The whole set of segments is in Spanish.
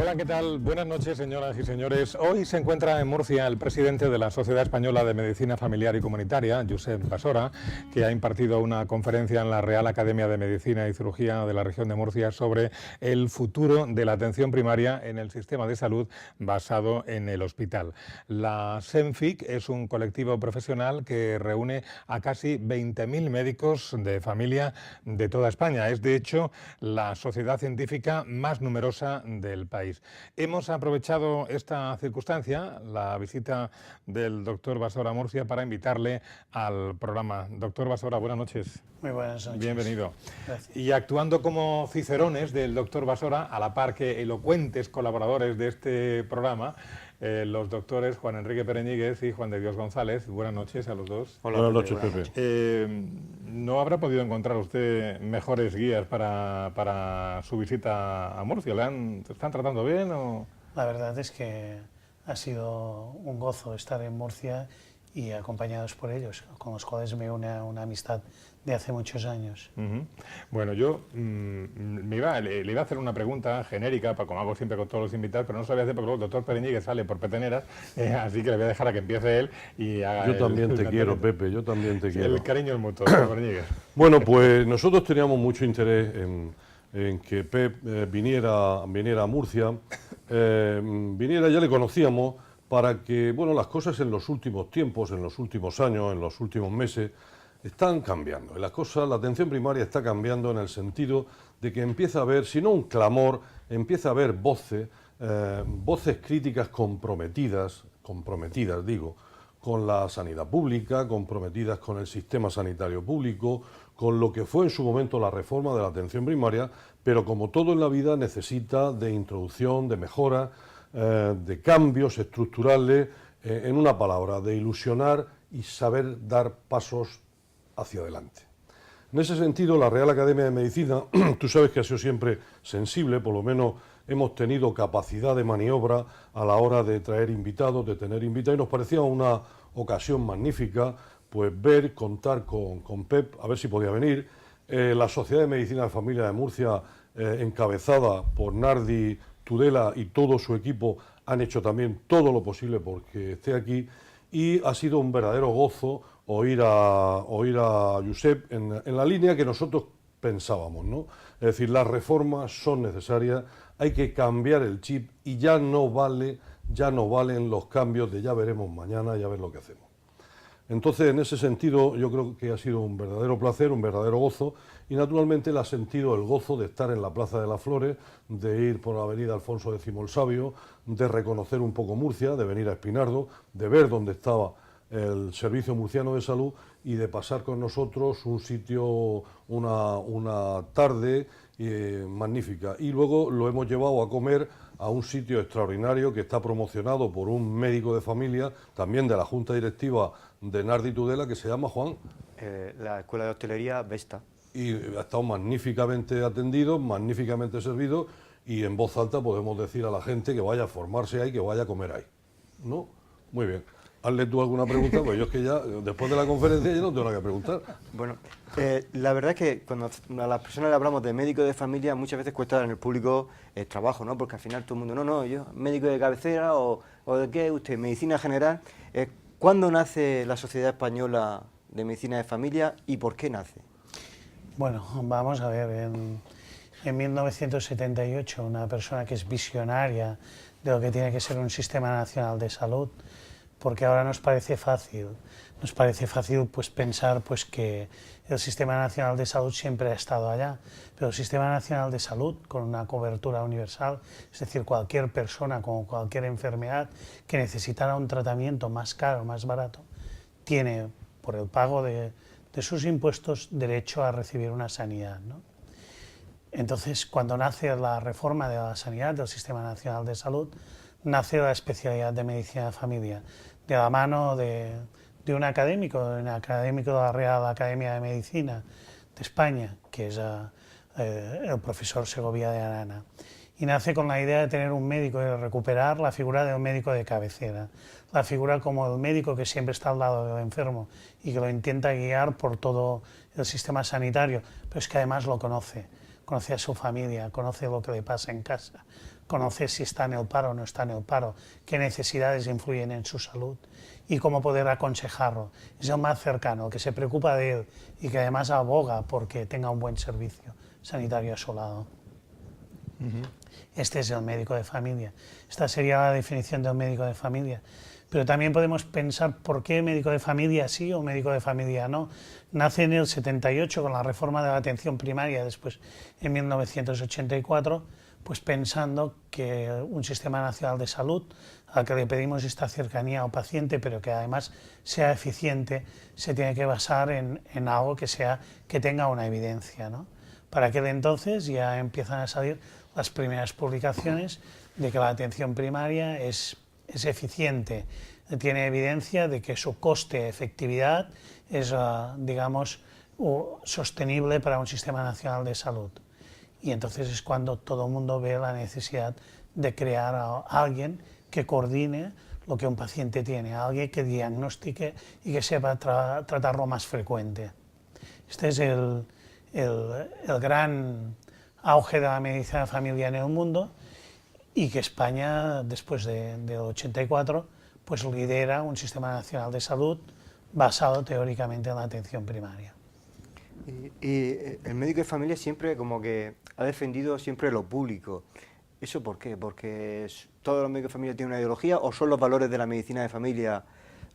Hola, ¿qué tal? Buenas noches, señoras y señores. Hoy se encuentra en Murcia el presidente de la Sociedad Española de Medicina Familiar y Comunitaria, Josep Basora, que ha impartido una conferencia en la Real Academia de Medicina y Cirugía de la región de Murcia sobre el futuro de la atención primaria en el sistema de salud basado en el hospital. La SEMFIC es un colectivo profesional que reúne a casi 20.000 médicos de familia de toda España. Es, de hecho, la sociedad científica más numerosa del país. Hemos aprovechado esta circunstancia, la visita del doctor Basora a Murcia, para invitarle al programa. Doctor Basora, buenas noches. Muy buenas noches. Bienvenido. Gracias. Y actuando como cicerones del doctor Basora, a la par que elocuentes colaboradores de este programa, los doctores Juan Enrique Pereñíguez y Juan de Dios González. Buenas noches a los dos. Hola, buenas noches, Pepe. ¿No habrá podido encontrar usted mejores guías para su visita a Murcia? ¿Se están tratando bien o...? La verdad es que ha sido un gozo estar en Murcia y acompañados por ellos, con los cuales me une una amistad de hace muchos años. Bueno, yo le iba a hacer una pregunta genérica, como hago siempre con todos los invitados, pero no sabía hacer porque luego el doctor Pereñíguez sale por peteneras, así que le voy a dejar a que empiece él y haga... Yo también te quiero, Pepe, yo también te quiero. El cariño es mutuo, doctor Pereñíguez. Bueno, pues nosotros teníamos mucho interés en que Pep viniera a Murcia, ya le conocíamos, para que, bueno, las cosas en los últimos tiempos, en los últimos años, en los últimos meses, están cambiando. La atención primaria está cambiando en el sentido de que empieza a haber, si no un clamor, empieza a haber voces críticas comprometidas digo, con la sanidad pública, comprometidas con el sistema sanitario público, con lo que fue en su momento la reforma de la atención primaria, pero como todo en la vida necesita de introducción, de mejora, de cambios estructurales, en una palabra, de ilusionar y saber dar pasos hacia adelante. En ese sentido, la Real Academia de Medicina, tú sabes que ha sido siempre sensible, por lo menos hemos tenido capacidad de maniobra a la hora de traer invitados, de tener invitados, y nos parecía una ocasión magnífica, pues contar con Pep, a ver si podía venir. La Sociedad de Medicina de Familia de Murcia, encabezada por Nardi Tudela y todo su equipo, han hecho también todo lo posible porque esté aquí, y ha sido un verdadero gozo oír a Josep en la línea que nosotros pensábamos, ¿no? Es decir, las reformas son necesarias, hay que cambiar el chip y ya no valen los cambios de ya veremos mañana, ya ver lo que hacemos. Entonces, en ese sentido, yo creo que ha sido un verdadero placer, un verdadero gozo, y naturalmente él ha sentido el gozo de estar en la Plaza de las Flores, de ir por la avenida Alfonso X el Sabio, de reconocer un poco Murcia, de venir a Espinardo, de ver dónde estaba el Servicio Murciano de Salud y de pasar con nosotros un sitio, una tarde magnífica. Y luego lo hemos llevado a comer a un sitio extraordinario que está promocionado por un médico de familia, también de la Junta Directiva de Nardi Tudela, que se llama Juan. La Escuela de Hostelería Vesta. Y ha estado magníficamente atendido, magníficamente servido, y en voz alta podemos decir a la gente que vaya a formarse ahí, que vaya a comer ahí, ¿no? Muy bien. Hazle tú alguna pregunta, pues yo es que ya, después de la conferencia, yo no tengo nada que preguntar. Bueno, la verdad es que cuando a las personas le hablamos de médico de familia, muchas veces cuesta en el público el trabajo, ¿no? Porque al final todo el mundo, no, yo, médico de cabecera o de qué, usted, medicina general. ¿Cuándo nace la Sociedad Española de Medicina de Familia y por qué nace? Bueno, vamos a ver, en 1978 una persona que es visionaria de lo que tiene que ser un sistema nacional de salud, porque ahora nos parece fácil pues pensar pues que el Sistema Nacional de Salud siempre ha estado allá, pero el Sistema Nacional de Salud con una cobertura universal, es decir, cualquier persona con cualquier enfermedad que necesitara un tratamiento más caro, más barato, tiene por el pago de sus impuestos derecho a recibir una sanidad, ¿no? Entonces, cuando nace la reforma de la sanidad del Sistema Nacional de Salud, nace la especialidad de medicina de familia, de la mano de un académico de la Real Academia de Medicina de España, que es el profesor Segovia de Arana. Y nace con la idea de tener un médico, de recuperar la figura del médico de cabecera, la figura como el médico que siempre está al lado del enfermo y que lo intenta guiar por todo el sistema sanitario, pero es que además lo conoce conoce a su familia, conoce lo que le pasa en casa, conoce si está en el paro o no está en el paro, qué necesidades influyen en su salud y cómo poder aconsejarlo. Es el más cercano, el que se preocupa de él y que además aboga porque tenga un buen servicio sanitario a su lado. Este es el médico de familia. Esta sería la definición de un médico de familia. Pero también podemos pensar por qué médico de familia sí o médico de familia no. Nace en el 78 con la reforma de la atención primaria, después en 1984, pues pensando que un sistema nacional de salud al que le pedimos esta cercanía al paciente, pero que además sea eficiente, se tiene que basar en algo que tenga una evidencia, ¿no? Para aquel entonces ya empiezan a salir las primeras publicaciones de que la atención primaria es eficiente, tiene evidencia de que su coste-efectividad es, digamos, sostenible para un sistema nacional de salud. Y entonces es cuando todo el mundo ve la necesidad de crear a alguien que coordine lo que un paciente tiene, alguien que diagnostique y que sepa tratarlo más frecuente. Este es el gran auge de la medicina de familia en el mundo y que España, después del 84, pues lidera un sistema nacional de salud basado teóricamente en la atención primaria. Y el médico de familia siempre como que ha defendido siempre lo público. ¿Eso por qué? ¿Porque todos los médicos de familia tienen una ideología o son los valores de la medicina de familia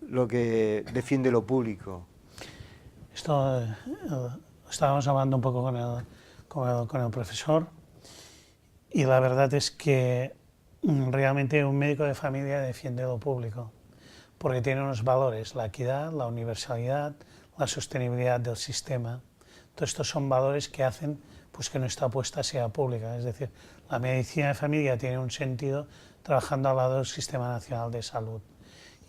lo que defiende lo público? Esto estábamos hablando un poco con el profesor y la verdad es que realmente un médico de familia defiende lo público porque tiene unos valores, la equidad, la universalidad, la sostenibilidad del sistema. Todos estos son valores que hacen pues, que nuestra apuesta sea pública, es decir, la medicina de familia tiene un sentido trabajando al lado del Sistema Nacional de Salud.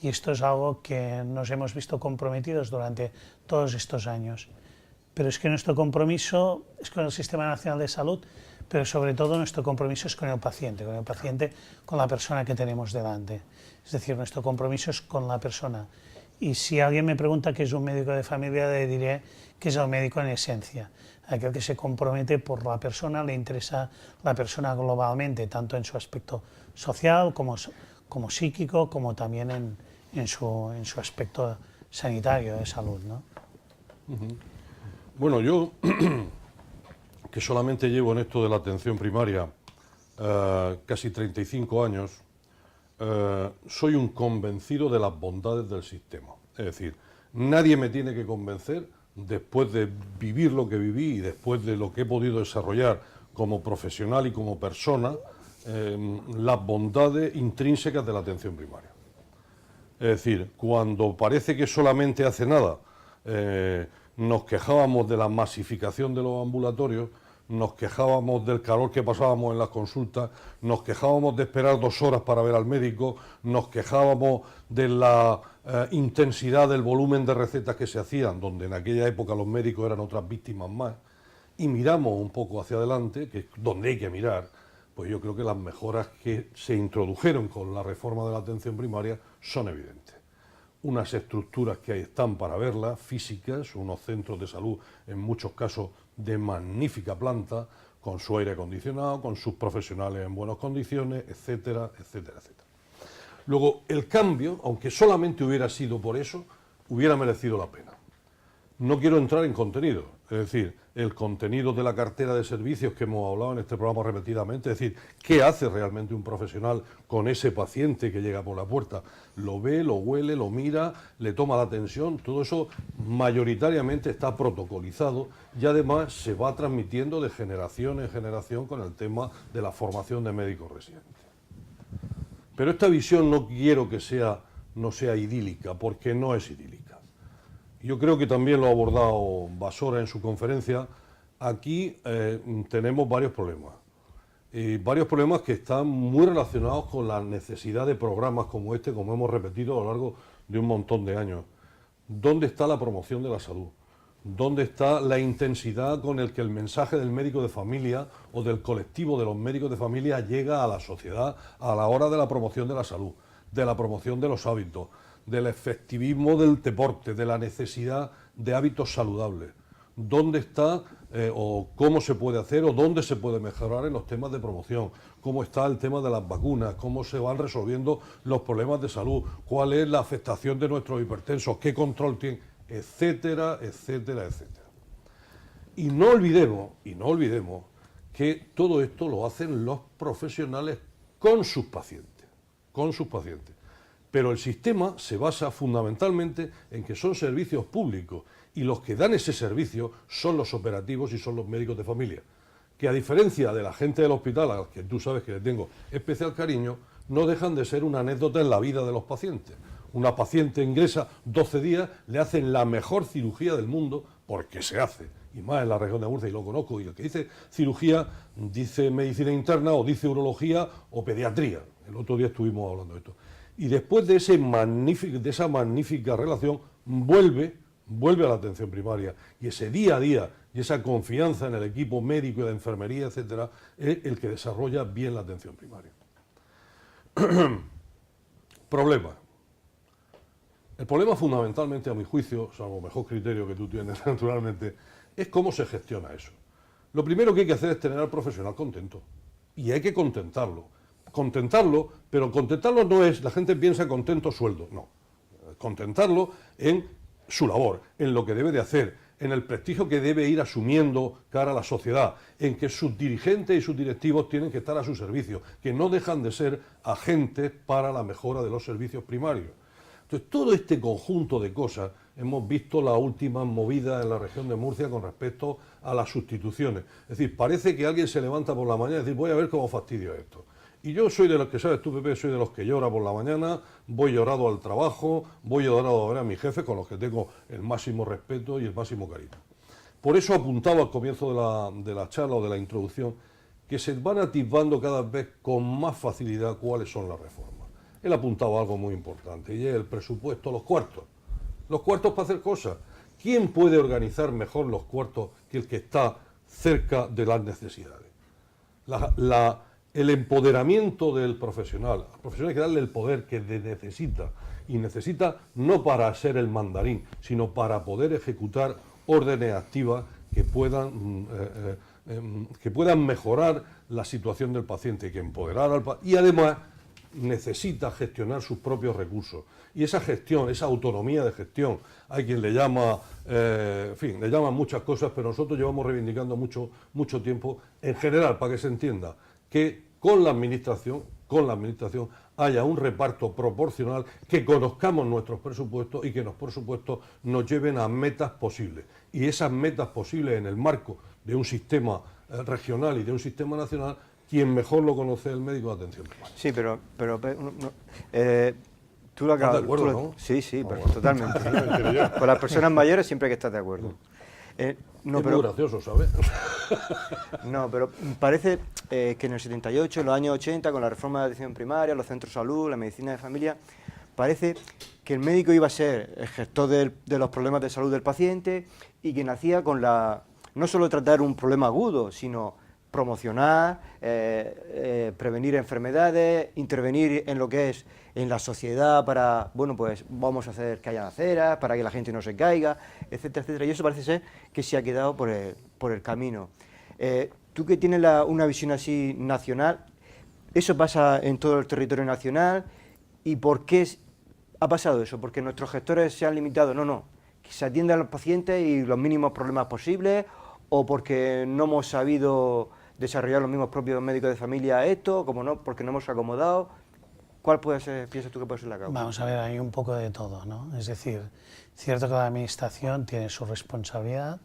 Y esto es algo que nos hemos visto comprometidos durante todos estos años. Pero es que nuestro compromiso es con el Sistema Nacional de Salud, pero sobre todo nuestro compromiso es con el paciente, con la persona que tenemos delante. Es decir, nuestro compromiso es con la persona. Y si alguien me pregunta qué es un médico de familia, le diré que es el médico en esencia, aquel que se compromete por la persona, le interesa la persona globalmente, tanto en su aspecto social como psíquico, como también en su aspecto sanitario de salud, ¿no? Bueno, yo, que solamente llevo en esto de la atención primaria casi 35 años, soy un convencido de las bondades del sistema. Es decir, nadie me tiene que convencer, después de vivir lo que viví y después de lo que he podido desarrollar como profesional y como persona, las bondades intrínsecas de la atención primaria. Es decir, cuando parece que solamente hace nada, nos quejábamos de la masificación de los ambulatorios, nos quejábamos del calor que pasábamos en las consultas, nos quejábamos de esperar 2 horas para ver al médico, nos quejábamos de la intensidad del volumen de recetas que se hacían, donde en aquella época los médicos eran otras víctimas más, y miramos un poco hacia adelante, que es donde hay que mirar, pues yo creo que las mejoras que se introdujeron con la reforma de la atención primaria son evidentes. Unas estructuras que ahí están para verlas, físicas, unos centros de salud, en muchos casos de magnífica planta, con su aire acondicionado, con sus profesionales en buenas condiciones, etcétera, etcétera, etcétera. Luego, el cambio, aunque solamente hubiera sido por eso, hubiera merecido la pena. No quiero entrar en contenido, es decir, el contenido de la cartera de servicios que hemos hablado en este programa repetidamente, es decir, ¿qué hace realmente un profesional con ese paciente que llega por la puerta? Lo ve, lo huele, lo mira, le toma la atención, todo eso mayoritariamente está protocolizado y además se va transmitiendo de generación en generación con el tema de la formación de médicos residentes. Pero esta visión no quiero que no sea idílica, porque no es idílica. Yo creo que también lo ha abordado Basora en su conferencia. Aquí tenemos varios problemas. Varios problemas que están muy relacionados con la necesidad de programas como este, como hemos repetido a lo largo de un montón de años. ¿Dónde está la promoción de la salud? ¿Dónde está la intensidad con el que el mensaje del médico de familia o del colectivo de los médicos de familia llega a la sociedad a la hora de la promoción de la salud, de la promoción de los hábitos, del efectivismo del deporte, de la necesidad de hábitos saludables? ¿Dónde está o cómo se puede hacer o dónde se puede mejorar en los temas de promoción, cómo está el tema de las vacunas, cómo se van resolviendo los problemas de salud, cuál es la afectación de nuestros hipertensos, qué control tienen, etcétera, etcétera, etcétera. Y no olvidemos que todo esto lo hacen los profesionales con sus pacientes, Pero el sistema se basa fundamentalmente en que son servicios públicos y los que dan ese servicio son los operativos y son los médicos de familia, que a diferencia de la gente del hospital, a los que tú sabes que le tengo especial cariño, no dejan de ser una anécdota en la vida de los pacientes. Una paciente ingresa 12 días, le hacen la mejor cirugía del mundo, porque se hace, y más en la región de Murcia, y lo conozco, y el que dice cirugía, dice medicina interna, o dice urología, o pediatría. El otro día estuvimos hablando de esto. Y después de esa magnífica relación, vuelve a la atención primaria, y ese día a día, y esa confianza en el equipo médico y de enfermería, etcétera, es el que desarrolla bien la atención primaria. Problema. El problema fundamentalmente, a mi juicio, salvo mejor criterio que tú tienes naturalmente, es cómo se gestiona eso. Lo primero que hay que hacer es tener al profesional contento, y hay que contentarlo, pero contentarlo no es, la gente piensa contento sueldo, no, contentarlo en su labor, en lo que debe de hacer, en el prestigio que debe ir asumiendo cara a la sociedad, en que sus dirigentes y sus directivos tienen que estar a su servicio, que no dejan de ser agentes para la mejora de los servicios primarios. Entonces, todo este conjunto de cosas, hemos visto la última movida en la región de Murcia con respecto a las sustituciones. Es decir, parece que alguien se levanta por la mañana y dice, voy a ver cómo fastidio esto. Y yo soy de los que, sabes tú, Pepe, soy de los que llora por la mañana, voy llorado al trabajo, voy llorado a ver a mi jefe, con los que tengo el máximo respeto y el máximo cariño. Por eso apuntaba al comienzo de la charla o de la introducción, que se van atisbando cada vez con más facilidad cuáles son las reformas. Él apuntaba algo muy importante, y es el presupuesto, los cuartos. Los cuartos para hacer cosas. ¿Quién puede organizar mejor los cuartos que el que está cerca de las necesidades? El empoderamiento del profesional. Al profesional hay que darle el poder que necesita, y necesita no para ser el mandarín, sino para poder ejecutar órdenes activas que puedan mejorar la situación del paciente, que empoderar al paciente, y además necesita gestionar sus propios recursos. Y esa gestión, esa autonomía de gestión, hay quien le llama, le llaman muchas cosas, pero nosotros llevamos reivindicando mucho tiempo, en general, para que se entienda, que con la administración haya un reparto proporcional, que conozcamos nuestros presupuestos y que los presupuestos nos lleven a metas posibles. Y esas metas posibles en el marco de un sistema regional y de un sistema nacional, quien mejor lo conoce es el médico de atención primaria. Sí, pero tú lo acabas... ¿Estás de acuerdo, no? Sí, pero totalmente. Con las personas mayores siempre hay que estar de acuerdo. Muy gracioso, ¿sabes? No, pero parece que en el 78, en los años 80, con la reforma de la atención primaria, los centros de salud, la medicina de familia, parece que el médico iba a ser el gestor de los problemas de salud del paciente, y que nacía con no solo tratar un problema agudo, sino promocionar, prevenir enfermedades, intervenir en lo que es en la sociedad para, bueno, pues vamos a hacer que haya aceras, para que la gente no se caiga, etcétera, etcétera. Y eso parece ser que se ha quedado por el camino. Tú que tienes una visión así nacional, ¿eso pasa en todo el territorio nacional? ¿Y por qué ha pasado eso? ¿Porque nuestros gestores se han limitado? No, que se atienda a los pacientes y los mínimos problemas posibles, o porque no hemos sabido desarrollar los mismos propios médicos de familia esto, porque no hemos acomodado. ¿Cuál puede ser, piensas tú que puede ser la causa? Vamos a ver, hay un poco de todo, ¿no? Es decir, cierto que la administración tiene su responsabilidad,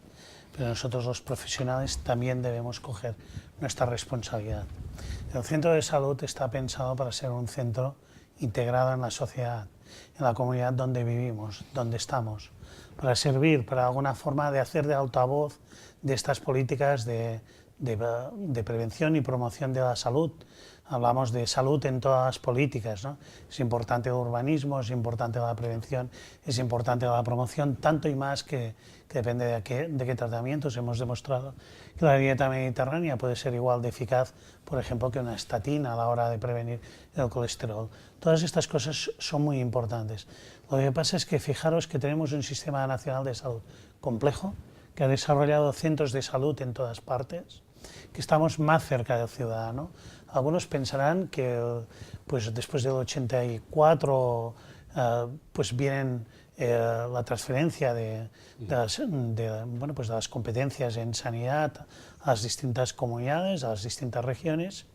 pero nosotros los profesionales también debemos coger nuestra responsabilidad. El centro de salud está pensado para ser un centro integrado en la sociedad, en la comunidad donde vivimos, donde estamos, para servir, para alguna forma de hacer de altavoz de estas políticas de prevención y promoción de la salud. Hablamos de salud en todas las políticas, ¿no? Es importante el urbanismo, es importante la prevención, es importante la promoción, tanto y más que depende de qué tratamientos. Hemos demostrado que la dieta mediterránea puede ser igual de eficaz, por ejemplo, que una estatina a la hora de prevenir el colesterol. Todas estas cosas son muy importantes. Lo que pasa es que fijaros que tenemos un sistema nacional de salud complejo, que ha desarrollado centros de salud en todas partes, que estamos más cerca del ciudadano. Algunos pensarán que pues después del 84 pues vienen la transferencia de las competencias en sanidad a las distintas comunidades, a las distintas regiones,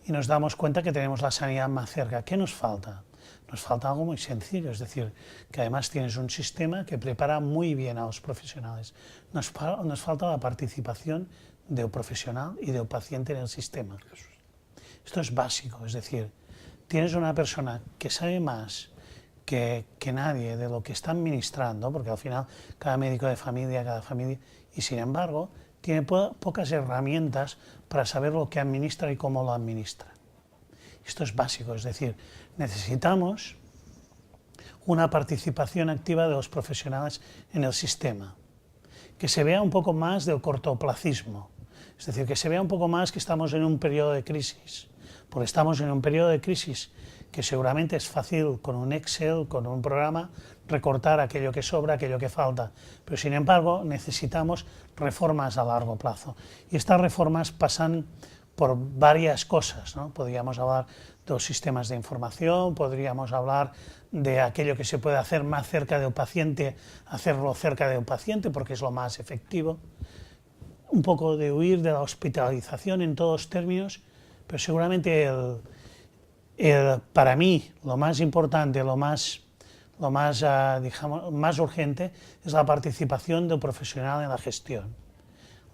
y nos damos cuenta que tenemos la sanidad más cerca. ¿Qué nos falta? Nos falta algo muy sencillo, es decir, que además tienes un sistema que prepara muy bien a los profesionales. Nos falta la participación del profesional y del paciente en el sistema. Esto es básico, es decir, tienes una persona que sabe más que nadie de lo que está administrando, porque al final cada médico de familia, y sin embargo tiene pocas herramientas para saber lo que administra y cómo lo administra. Esto es básico, es decir, necesitamos una participación activa de los profesionales en el sistema, que se vea un poco más del cortoplacismo, es decir, que se vea un poco más que estamos en un periodo de crisis, porque estamos en un periodo de crisis que seguramente es fácil con un Excel, con un programa, recortar aquello que sobra, aquello que falta, pero sin embargo necesitamos reformas a largo plazo, y estas reformas pasan por varias cosas, ¿no? Podríamos hablar de los sistemas de información, podríamos hablar de aquello que se puede hacer más cerca del paciente, hacerlo cerca del paciente porque es lo más efectivo, un poco de huir de la hospitalización en todos términos, pero seguramente para mí lo más importante, lo más urgente es la participación del profesional en la gestión.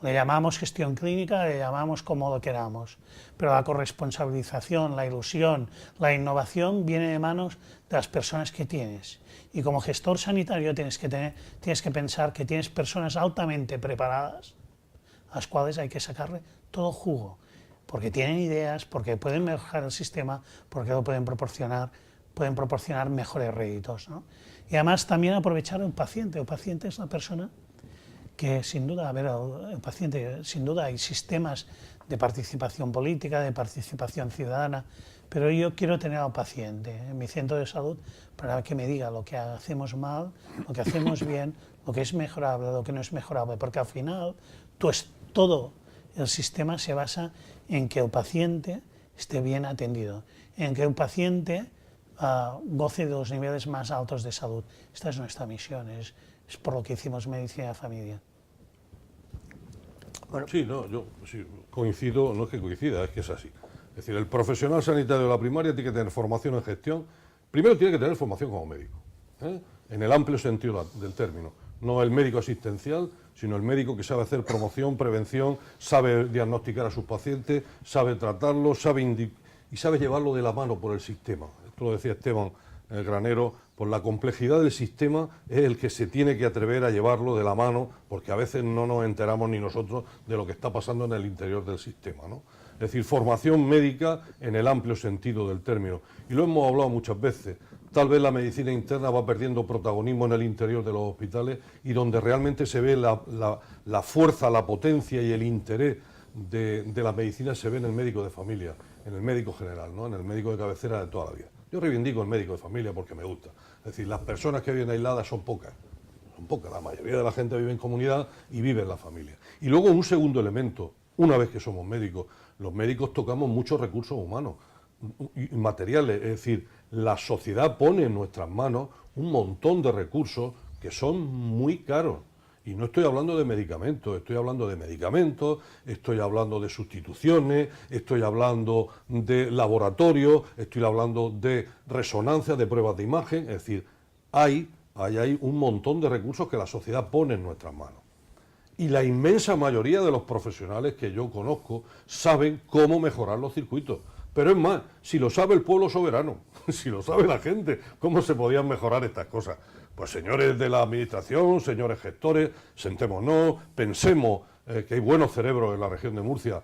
Le llamamos gestión clínica, le llamamos como lo queramos, pero la corresponsabilización, la ilusión, la innovación viene de manos de las personas que tienes. Y como gestor sanitario tienes que pensar que tienes personas altamente preparadas, a las cuales hay que sacarle todo jugo, porque tienen ideas, porque pueden mejorar el sistema, porque lo pueden proporcionar mejores réditos, ¿no? Y además también aprovechar el paciente es la persona que sin duda, el paciente, sin duda hay sistemas de participación política, de participación ciudadana, pero yo quiero tener al paciente en mi centro de salud para que me diga lo que hacemos mal, lo que hacemos bien, lo que es mejorable, lo que no es mejorable, porque al final todo el sistema se basa en que el paciente esté bien atendido, en que el paciente goce de los niveles más altos de salud. Esta es nuestra misión, es por lo que hicimos Medicina de Familia. Bueno. Sí, no, yo sí, coincido, no es que coincida, es que es así. Es decir, el profesional sanitario de la primaria tiene que tener formación en gestión, primero tiene que tener formación como médico, en el amplio sentido del término, no el médico asistencial, sino el médico que sabe hacer promoción, prevención, sabe diagnosticar a sus pacientes, sabe tratarlos, y sabe llevarlo de la mano por el sistema. Esto lo decía Esteban Granero, por la complejidad del sistema es el que se tiene que atrever a llevarlo de la mano, porque a veces no nos enteramos ni nosotros de lo que está pasando en el interior del sistema, ¿no? Es decir, formación médica en el amplio sentido del término. Y lo hemos hablado muchas veces, tal vez la medicina interna va perdiendo protagonismo en el interior de los hospitales y donde realmente se ve la fuerza, la potencia y el interés de la medicina se ve en el médico de familia, en el médico general, ¿no? En el médico de cabecera de toda la vida. Yo reivindico el médico de familia porque me gusta. Es decir, las personas que viven aisladas son pocas, la mayoría de la gente vive en comunidad y vive en la familia. Y luego un segundo elemento, una vez que somos médicos, los médicos tocamos muchos recursos humanos y materiales, es decir, la sociedad pone en nuestras manos un montón de recursos que son muy caros. Y no estoy hablando de medicamentos, estoy hablando de sustituciones, estoy hablando de laboratorios, estoy hablando de resonancia, de pruebas de imagen, es decir, hay un montón de recursos que la sociedad pone en nuestras manos. Y la inmensa mayoría de los profesionales que yo conozco saben cómo mejorar los circuitos. Pero es más, si lo sabe el pueblo soberano, si lo sabe la gente, ¿cómo se podían mejorar estas cosas? Pues señores de la administración, señores gestores, sentémonos, pensemos que hay buenos cerebros en la región de Murcia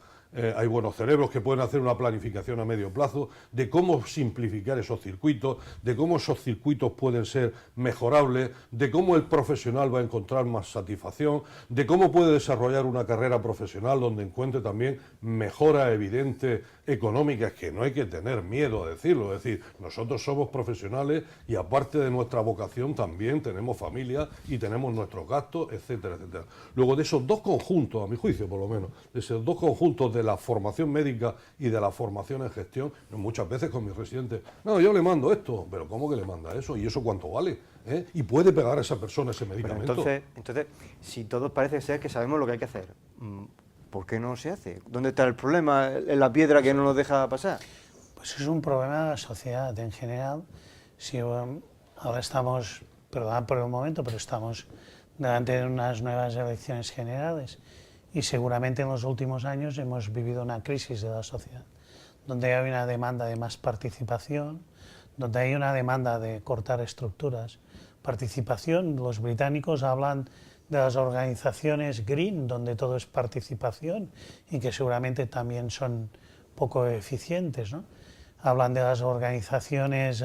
hay buenos cerebros que pueden hacer una planificación a medio plazo, de cómo simplificar esos circuitos, de cómo esos circuitos pueden ser mejorables, de cómo el profesional va a encontrar más satisfacción, de cómo puede desarrollar una carrera profesional donde encuentre también mejoras evidentes económicas, que no hay que tener miedo a decirlo. Es decir, nosotros somos profesionales y aparte de nuestra vocación también tenemos familia y tenemos nuestros gastos, etcétera, etcétera. Luego, de esos dos conjuntos, a mi juicio por lo menos, de esos dos conjuntos de la formación médica y de la formación en gestión, muchas veces con mis residentes, no, yo le mando esto, pero ¿cómo que le manda eso? ¿Y eso cuánto vale? ¿Y puede pegar a esa persona ese medicamento? Entonces, si todos parece ser que sabemos lo que hay que hacer, ¿por qué no se hace? ¿Dónde está el problema? ¿En la piedra que no nos deja pasar? Pues es un problema de la sociedad en general. Si ahora estamos, perdón por el momento, pero estamos delante de unas nuevas elecciones generales y seguramente en los últimos años hemos vivido una crisis de la sociedad, donde hay una demanda de más participación, donde hay una demanda de cortar estructuras. Participación, los británicos hablan de las organizaciones green, donde todo es participación y que seguramente también son poco eficientes, ¿no? Hablan de las organizaciones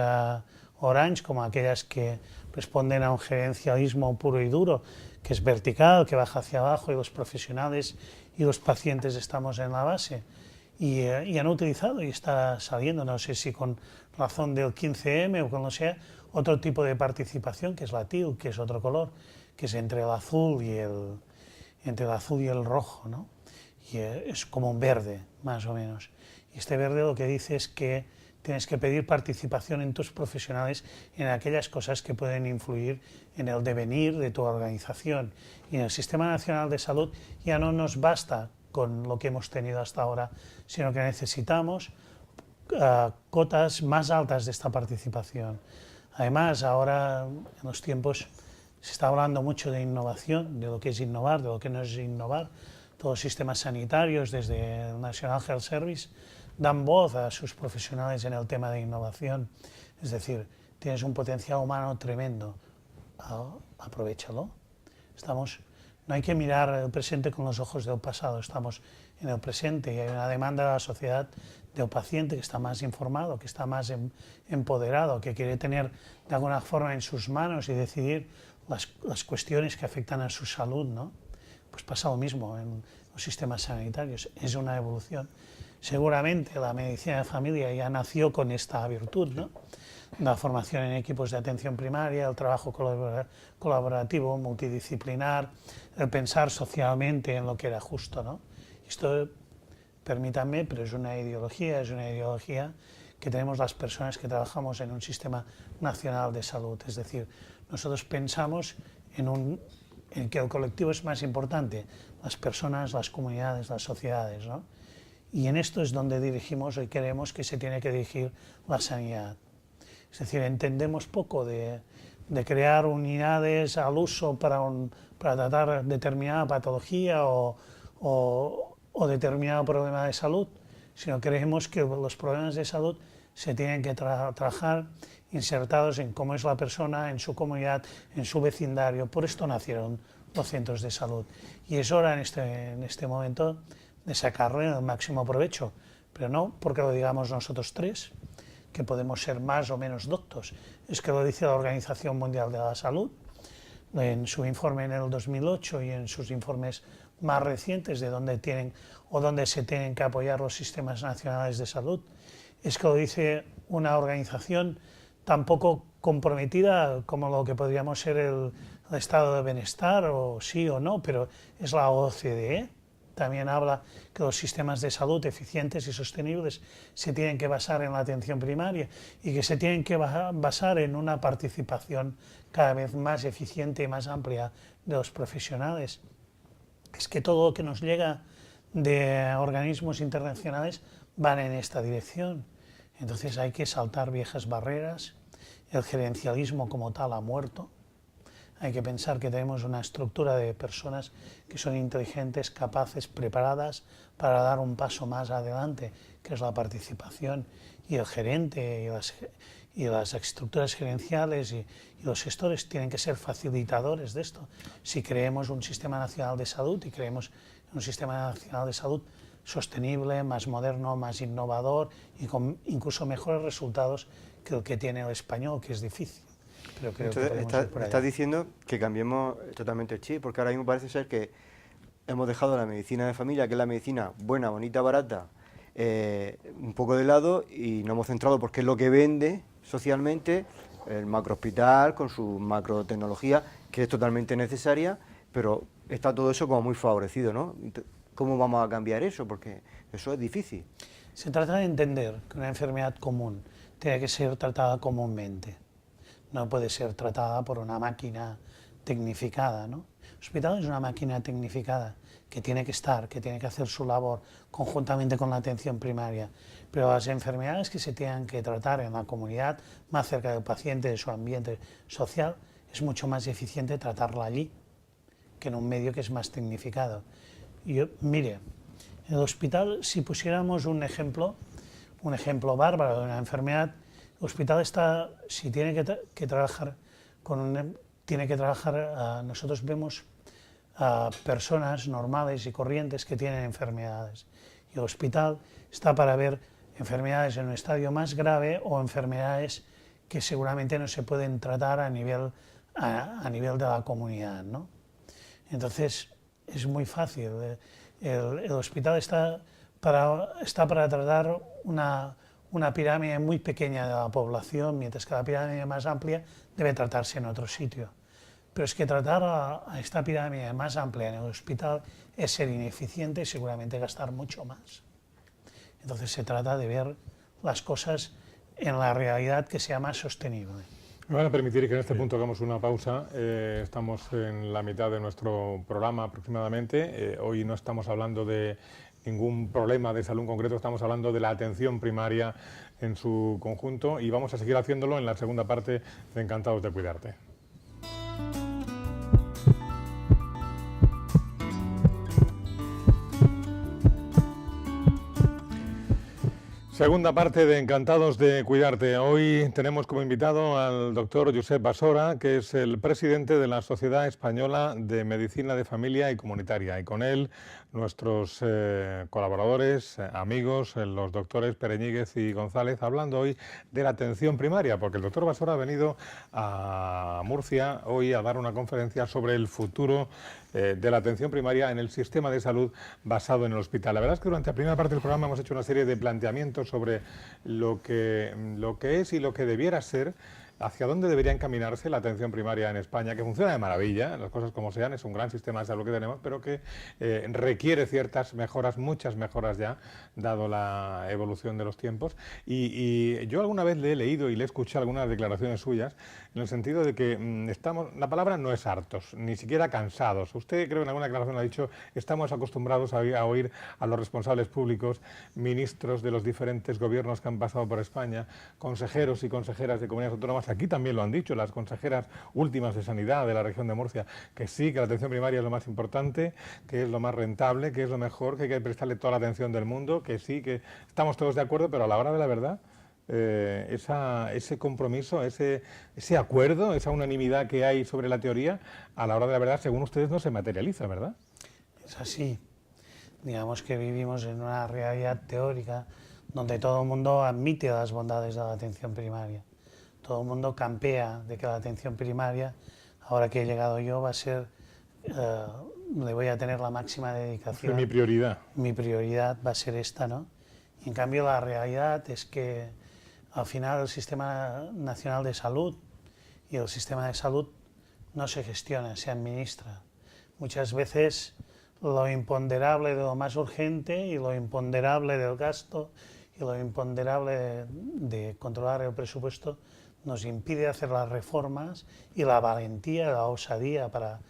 orange, como aquellas que responden a un gerencialismo puro y duro, que es vertical, que baja hacia abajo y los profesionales y los pacientes estamos en la base. Y han utilizado, y está saliendo, no sé si con razón del 15M o como sea, otro tipo de participación, que es la teal, que es otro color, que es entre el azul y el rojo, ¿no? Y es como un verde, más o menos. Y este verde lo que dice es que tienes que pedir participación en tus profesionales en aquellas cosas que pueden influir en el devenir de tu organización. Y en el Sistema Nacional de Salud ya no nos basta con lo que hemos tenido hasta ahora, sino que necesitamos cotas más altas de esta participación. Además, ahora en los tiempos se está hablando mucho de innovación, de lo que es innovar, de lo que no es innovar. Todos los sistemas sanitarios, desde el National Health Service, dan voz a sus profesionales en el tema de innovación. Es decir, tienes un potencial humano tremendo, aprovéchalo. No hay que mirar el presente con los ojos del pasado, estamos en el presente y hay una demanda de la sociedad del paciente que está más informado, que está más empoderado, que quiere tener de alguna forma en sus manos y decidir las cuestiones que afectan a su salud, ¿no? Pues pasa lo mismo en los sistemas sanitarios, es una evolución. Seguramente la medicina de familia ya nació con esta virtud, ¿no? La formación en equipos de atención primaria, el trabajo colaborativo, multidisciplinar, el pensar socialmente en lo que era justo, ¿no? Esto, permítanme, pero es una ideología que tenemos las personas que trabajamos en un sistema nacional de salud. Es decir, nosotros pensamos en que el colectivo es más importante, las personas, las comunidades, las sociedades, ¿no? Y en esto es donde dirigimos y queremos que se tiene que dirigir la sanidad. Es decir, entendemos poco de crear unidades al uso para tratar determinada patología o determinado problema de salud, sino creemos que los problemas de salud se tienen que trabajar insertados en cómo es la persona, en su comunidad, en su vecindario. Por esto nacieron los centros de salud. Y es hora en este momento de sacarle el máximo provecho, pero no porque lo digamos nosotros tres, que podemos ser más o menos doctos, es que lo dice la Organización Mundial de la Salud, en su informe en el 2008 y en sus informes más recientes de dónde se tienen que apoyar los sistemas nacionales de salud, es que lo dice una organización tan poco comprometida como lo que podríamos ser el estado de bienestar, o sí o no, pero es la OCDE. También habla que los sistemas de salud eficientes y sostenibles se tienen que basar en la atención primaria y que se tienen que basar en una participación cada vez más eficiente y más amplia de los profesionales. Es que todo lo que nos llega de organismos internacionales van en esta dirección. Entonces hay que saltar viejas barreras, el gerencialismo como tal ha muerto. Hay que pensar que tenemos una estructura de personas que son inteligentes, capaces, preparadas para dar un paso más adelante, que es la participación. Y el gerente y las estructuras gerenciales y los gestores tienen que ser facilitadores de esto. Si creemos un sistema nacional de salud y creemos un sistema nacional de salud sostenible, más moderno, más innovador y con incluso mejores resultados que el que tiene el español, que es difícil. Pero creo que podemos ir por allá. Estás diciendo que cambiemos totalmente el chip, porque ahora mismo parece ser que hemos dejado la medicina de familia, que es la medicina buena, bonita, barata, un poco de lado, y nos hemos centrado porque es lo que vende socialmente el macrohospital con su macrotecnología, que es totalmente necesaria, pero está todo eso como muy favorecido, ¿no? ¿Cómo vamos a cambiar eso? Porque eso es difícil. Se trata de entender que una enfermedad común tiene que ser tratada comúnmente. No puede ser tratada por una máquina tecnificada, ¿no? El hospital es una máquina tecnificada que tiene que estar, que tiene que hacer su labor conjuntamente con la atención primaria. Pero las enfermedades que se tengan que tratar en la comunidad, más cerca del paciente, de su ambiente social, es mucho más eficiente tratarla allí que en un medio que es más tecnificado. Mire, en el hospital, si pusiéramos un ejemplo bárbaro de una enfermedad, el hospital está, si tiene que trabajar nosotros vemos a personas normales y corrientes que tienen enfermedades. Y el hospital está para ver enfermedades en un estadio más grave o enfermedades que seguramente no se pueden tratar a nivel de la comunidad, ¿no? Entonces, es muy fácil. El hospital está para tratar una pirámide muy pequeña de la población, mientras que la pirámide más amplia debe tratarse en otro sitio. Pero es que tratar a esta pirámide más amplia en el hospital es ser ineficiente y seguramente gastar mucho más. Entonces se trata de ver las cosas en la realidad que sea más sostenible. Me van a permitir que en este punto hagamos una pausa. Estamos en la mitad de nuestro programa aproximadamente. Hoy no estamos hablando de ningún problema de salud en concreto, estamos hablando de la atención primaria en su conjunto y vamos a seguir haciéndolo en la segunda parte de Encantados de Cuidarte. Segunda parte de Encantados de Cuidarte. Hoy tenemos como invitado al doctor Josep Basora, que es el presidente de la Sociedad Española de Medicina de Familia y Comunitaria. Y con él nuestros colaboradores, amigos, los doctores Pereñíguez y González, hablando hoy de la atención primaria, porque el doctor Basora ha venido a Murcia hoy a dar una conferencia sobre el futuro de la atención primaria en el sistema de salud basado en el hospital. La verdad es que durante la primera parte del programa hemos hecho una serie de planteamientos sobre lo que es y lo que debiera ser, hacia dónde debería encaminarse la atención primaria en España, que funciona de maravilla, las cosas como sean, es un gran sistema de salud que tenemos, pero que requiere ciertas mejoras, muchas mejoras ya, dado la evolución de los tiempos. Y yo alguna vez le he leído y le he escuchado algunas declaraciones suyas, en el sentido de que la palabra no es hartos, ni siquiera cansados. Usted, creo, en alguna declaración ha dicho, estamos acostumbrados a oír a los responsables públicos, ministros de los diferentes gobiernos que han pasado por España, consejeros y consejeras de comunidades autónomas. Aquí también lo han dicho las consejeras últimas de Sanidad de la región de Murcia, que sí, que la atención primaria es lo más importante, que es lo más rentable, que es lo mejor, que hay que prestarle toda la atención del mundo, que sí, que estamos todos de acuerdo, pero a la hora de la verdad, ese compromiso, ese acuerdo, esa unanimidad que hay sobre la teoría, a la hora de la verdad, según ustedes, no se materializa, ¿verdad? Es así. Digamos que vivimos en una realidad teórica donde todo el mundo admite las bondades de la atención primaria. Todo el mundo campea de que la atención primaria, ahora que he llegado yo, va a ser, le voy a tener la máxima dedicación. Es mi prioridad. Mi prioridad va a ser esta, ¿no? Y en cambio la realidad es que al final el Sistema Nacional de Salud y el sistema de salud no se gestiona, se administra. Muchas veces lo imponderable de lo más urgente y lo imponderable del gasto y lo imponderable de controlar el presupuesto nos impide hacer las reformas y la valentía, la osadía para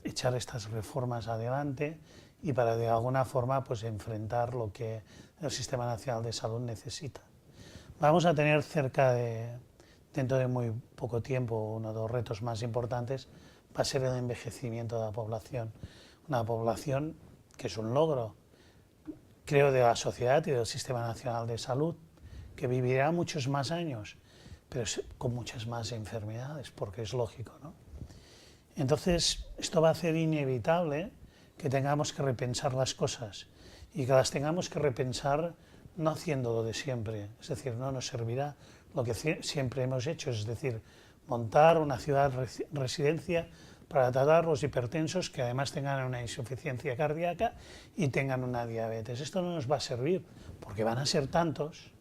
echar estas reformas adelante y para de alguna forma pues enfrentar lo que el Sistema Nacional de Salud necesita. Vamos a tener dentro de muy poco tiempo, uno de los retos más importantes va a ser el envejecimiento de la población. Una población que es un logro, creo, de la sociedad y del Sistema Nacional de Salud, que vivirá muchos más años, pero con muchas más enfermedades, porque es lógico, ¿no? Entonces, esto va a hacer inevitable que tengamos que repensar las cosas. y que las tengamos que repensar no haciendo lo de siempre, es decir, no nos servirá lo que siempre hemos hecho, es decir, montar una ciudad residencia para tratar los hipertensos que además tengan una insuficiencia cardíaca y tengan una diabetes. Esto no nos va a servir porque van a ser tantos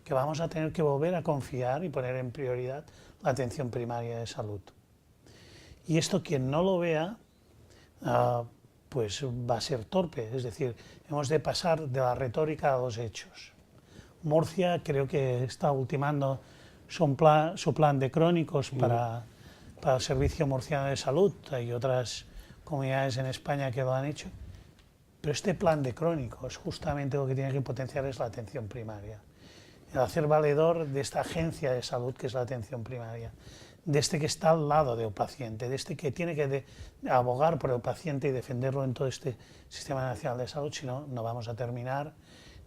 que vamos a tener que volver a confiar y poner en prioridad la atención primaria de salud. Y esto quien no lo vea, pues va a ser torpe, es decir, hemos de pasar de la retórica a los hechos. Murcia creo que está ultimando su plan de crónicos para el Servicio Murciano de Salud. Hay otras comunidades en España que lo han hecho, pero este plan de crónicos justamente lo que tiene que potenciar es la atención primaria, el hacer valedor de esta agencia de salud que es la atención primaria, de este que está al lado del paciente, de este que tiene que abogar por el paciente y defenderlo en todo este Sistema Nacional de Salud, si no, no vamos a terminar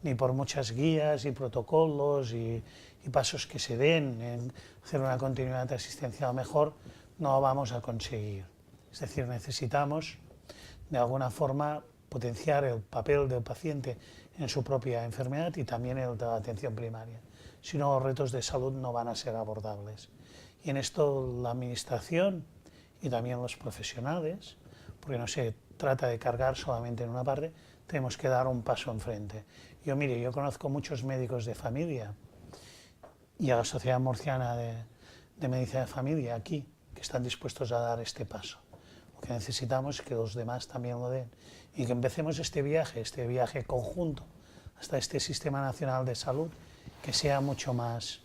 ni por muchas guías y protocolos y pasos que se den en hacer una continuidad asistencial mejor, no vamos a conseguir. Es decir, necesitamos de alguna forma potenciar el papel del paciente en su propia enfermedad y también el de la atención primaria. Si no, los retos de salud no van a ser abordables. Y en esto la administración y también los profesionales, porque no se trata de cargar solamente en una parte, tenemos que dar un paso enfrente. Yo conozco muchos médicos de familia y a la Sociedad Murciana de Medicina de Familia aquí, que están dispuestos a dar este paso. Lo que necesitamos es que los demás también lo den y que empecemos este viaje conjunto hasta este Sistema Nacional de Salud que sea mucho más,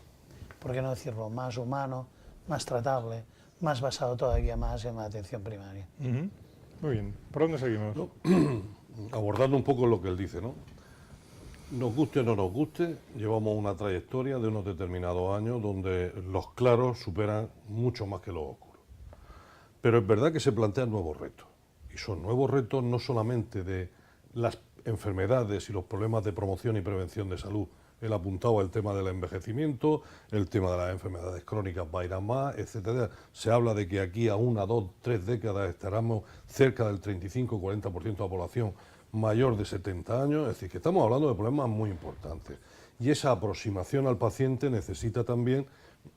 por qué no decirlo, más humano, más tratable, más basado todavía más en la atención primaria. Muy bien, ¿por dónde seguimos? ¿No? Abordando un poco lo que él dice, ¿no? Nos guste o no nos guste, llevamos una trayectoria de unos determinados años donde los claros superan mucho más que los oscuros. Pero es verdad que se plantean nuevos retos. Y son nuevos retos no solamente de las enfermedades y los problemas de promoción y prevención de salud. Él apuntaba el tema del envejecimiento, el tema de las enfermedades crónicas va a ir a más, etcétera. Se habla de que aquí a 1, 2, 3 décadas estaremos cerca del 35-40% de la población mayor de 70 años, es decir, que estamos hablando de problemas muy importantes. Y esa aproximación al paciente necesita también,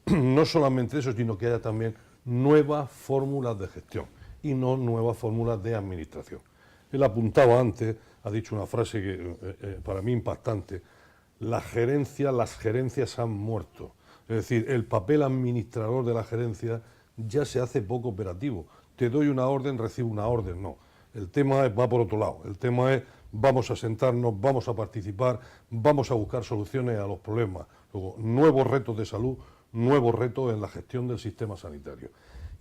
no solamente eso, sino que haya también nuevas fórmulas de gestión y no nuevas fórmulas de administración. Él apuntaba antes, ha dicho una frase que para mí impactante: las gerencias han muerto. Es decir, el papel administrador de la gerencia ya se hace poco operativo. Te doy una orden, recibo una orden, no. El tema va por otro lado. El tema es, vamos a sentarnos, vamos a participar, vamos a buscar soluciones a los problemas. Luego, nuevos retos de salud, nuevos retos en la gestión del sistema sanitario.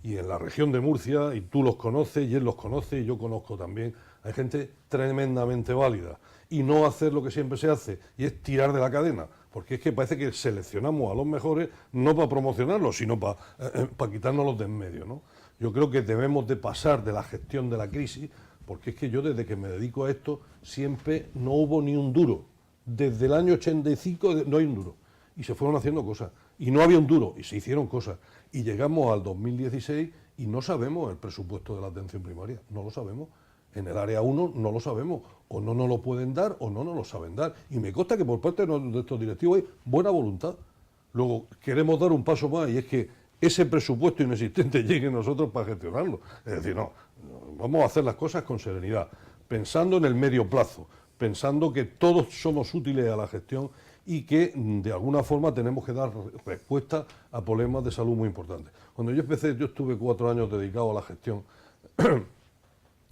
Y en la región de Murcia, y tú los conoces, y él los conoce, y yo conozco también, hay gente tremendamente válida. Y no hacer lo que siempre se hace, y es tirar de la cadena. Porque es que parece que seleccionamos a los mejores no para promocionarlos, sino para quitárnoslos de en medio, ¿no? Yo creo que debemos de pasar de la gestión de la crisis, porque es que yo desde que me dedico a esto siempre no hubo ni un duro. Desde el año 85 no hay un duro. Y se fueron haciendo cosas. Y no había un duro, y se hicieron cosas. Y llegamos al 2016 y no sabemos el presupuesto de la atención primaria, no lo sabemos. En el área 1 no lo sabemos, o no nos lo pueden dar o no nos lo saben dar. Y me consta que por parte de estos directivos hay buena voluntad. Luego queremos dar un paso más y es que ese presupuesto inexistente llegue a nosotros para gestionarlo. Es decir, no, vamos a hacer las cosas con serenidad, pensando en el medio plazo, pensando que todos somos útiles a la gestión y que de alguna forma tenemos que dar respuesta a problemas de salud muy importantes. Cuando yo empecé, yo estuve 4 años dedicado a la gestión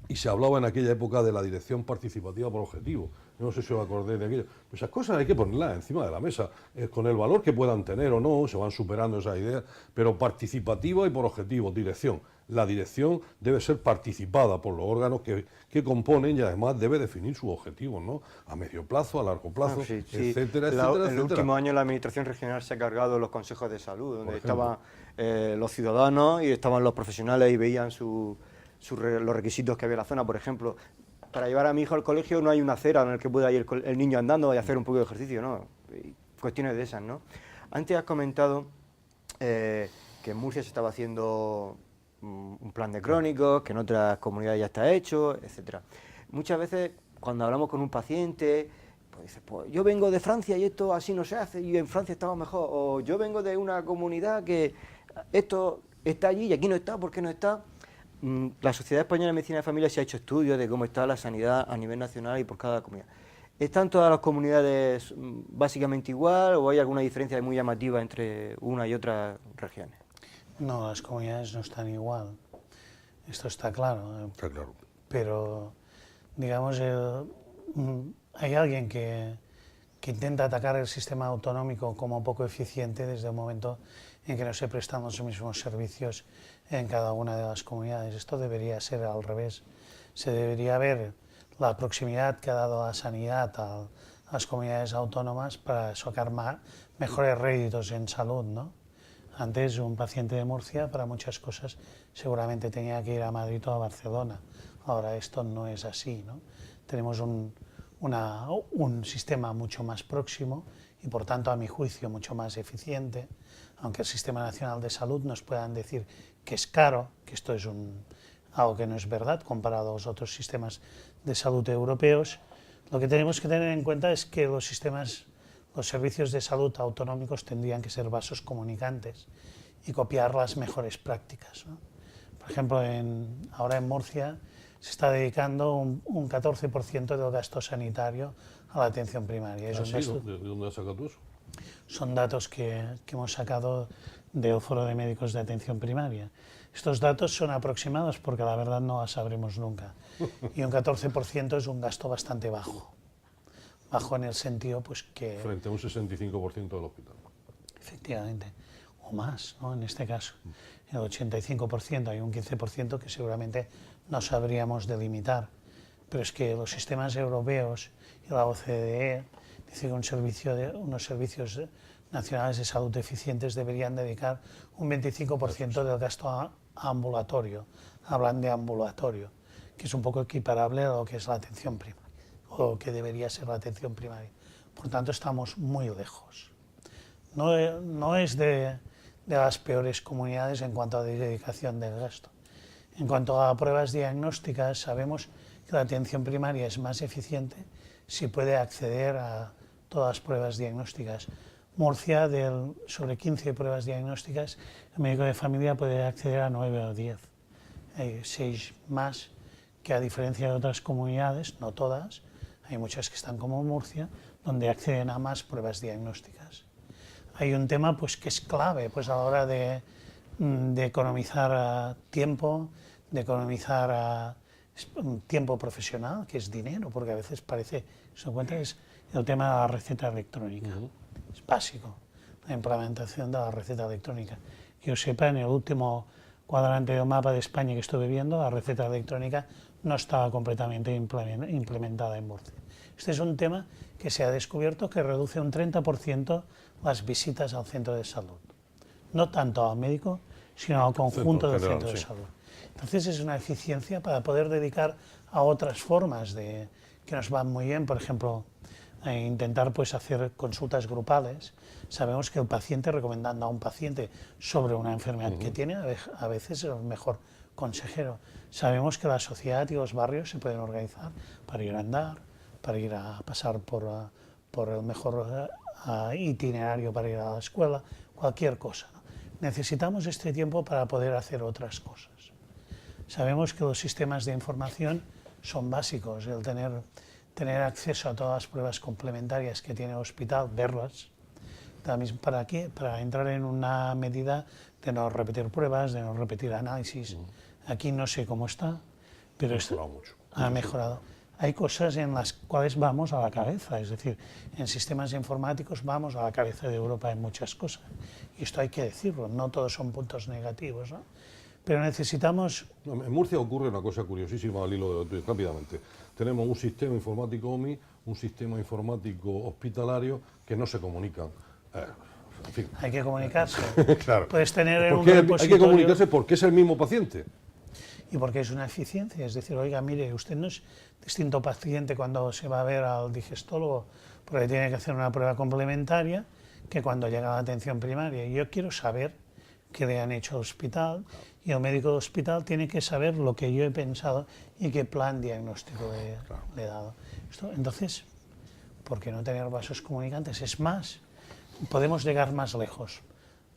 y se hablaba en aquella época de la dirección participativa por objetivo. Yo no sé si os acordáis de aquello. Pues esas cosas hay que ponerlas encima de la mesa, con el valor que puedan tener o no, se van superando esas ideas, pero participativa y por objetivo, dirección. La dirección debe ser participada por los órganos que componen y además debe definir sus objetivos, ¿no? A medio plazo, a largo plazo, etcétera, etcétera. En el último año la Administración Regional se ha cargado los consejos de salud, donde estaban los ciudadanos y estaban los profesionales y veían los requisitos que había en la zona. Por ejemplo, para llevar a mi hijo al colegio no hay una acera en la que pueda ir el niño andando y hacer un poco de ejercicio, ¿no? Y cuestiones de esas, ¿no? Antes has comentado que en Murcia se estaba haciendo un plan de crónicos, que en otras comunidades ya está hecho, etcétera. Muchas veces cuando hablamos con un paciente, pues dice, pues yo vengo de Francia y esto así no se hace, y en Francia estamos mejor, o yo vengo de una comunidad que esto está allí y aquí no está, ¿por qué no está? La Sociedad Española de Medicina de Familia se ha hecho estudios de cómo está la sanidad a nivel nacional y por cada comunidad. ¿Están todas las comunidades básicamente igual o hay alguna diferencia muy llamativa entre una y otras regiones? No, las comunidades no están igual, esto está claro. Está claro. Pero, digamos, hay alguien que intenta atacar el sistema autonómico como poco eficiente desde el momento en que no se prestan los mismos servicios en cada una de las comunidades. Esto debería ser al revés. Se debería ver la proximidad que ha dado la sanidad a las comunidades autónomas para sacar mejores réditos en salud, ¿no? Antes un paciente de Murcia para muchas cosas seguramente tenía que ir a Madrid o a Barcelona. Ahora esto no es así, ¿no? Tenemos un sistema mucho más próximo y por tanto a mi juicio mucho más eficiente, aunque el Sistema Nacional de Salud nos puedan decir que es caro, que esto es algo que no es verdad comparado a los otros sistemas de salud europeos. Lo que tenemos que tener en cuenta es que los servicios de salud autonómicos tendrían que ser vasos comunicantes y copiar las mejores prácticas, ¿no? Por ejemplo, ahora en Murcia se está dedicando un 14% del gasto sanitario a la atención primaria. ¿De dónde has sacado tú eso? Son datos que hemos sacado del Foro de Médicos de Atención Primaria. Estos datos son aproximados porque la verdad no las sabremos nunca. Y un 14% es un gasto bastante bajo. Bajo en el sentido pues que... Frente a un 65% del hospital. Efectivamente, o más, ¿no? En este caso. El 85%, hay un 15% que seguramente no sabríamos delimitar. Pero es que los sistemas europeos y la OCDE dicen que unos servicios nacionales de salud eficientes deberían dedicar un 25% del gasto a ambulatorio. Hablan de ambulatorio, que es un poco equiparable a lo que es la atención primaria, o lo que debería ser la atención primaria. Por tanto, estamos muy lejos. No es de las peores comunidades en cuanto a dedicación del gasto. En cuanto a pruebas diagnósticas, sabemos que la atención primaria es más eficiente si puede acceder a todas las pruebas diagnósticas. Murcia, sobre 15 pruebas diagnósticas, el médico de familia puede acceder a 9 o 10. Hay 6 más que, a diferencia de otras comunidades, no todas, hay muchas que están como Murcia, donde acceden a más pruebas diagnósticas. Hay un tema pues, que es clave pues, a la hora de economizar tiempo, de economizar tiempo profesional, que es dinero, porque a veces parece, se encuentra, es el tema de la receta electrónica. Es básico, la implementación de la receta electrónica. Que yo sepa, en el último cuadrante del mapa de España que estuve viendo, la receta electrónica no estaba completamente implementada en Murcia. Este es un tema que se ha descubierto que reduce un 30% las visitas al centro de salud. No tanto al médico, sino al conjunto del centro de salud. Entonces es una eficiencia para poder dedicar a otras formas que nos van muy bien, por ejemplo, intentar pues, hacer consultas grupales. Sabemos que el paciente, recomendando a un paciente sobre una enfermedad que tiene, a veces es el mejor consejero. Sabemos que la sociedad y los barrios se pueden organizar para ir a andar, para ir a pasar por el mejor itinerario para ir a la escuela, cualquier cosa, ¿no? Necesitamos este tiempo para poder hacer otras cosas. Sabemos que los sistemas de información son básicos, el tener acceso a todas las pruebas complementarias que tiene el hospital, verlas, ¿para qué? Para entrar en una medida de no repetir pruebas, de no repetir análisis. Aquí no sé cómo está, pero ha mejorado. Hay cosas en las cuales vamos a la cabeza, es decir, en sistemas informáticos vamos a la cabeza de Europa en muchas cosas. Y esto hay que decirlo, no todos son puntos negativos, ¿no? Pero necesitamos... En Murcia ocurre una cosa curiosísima al hilo de rápidamente. Tenemos un sistema informático OMI, un sistema informático hospitalario que no se comunican. En fin. Hay que comunicarse. Claro. Puedes tener un repositorio... Hay que comunicarse porque es el mismo paciente. Y porque es una eficiencia, es decir, oiga, mire, usted no es distinto paciente cuando se va a ver al digestólogo porque tiene que hacer una prueba complementaria que cuando llega a la atención primaria. Y yo quiero saber que le han hecho al hospital, y el médico del hospital tiene que saber lo que yo he pensado y qué plan diagnóstico le he dado. Entonces, ¿por qué no tener vasos comunicantes? Es más, podemos llegar más lejos.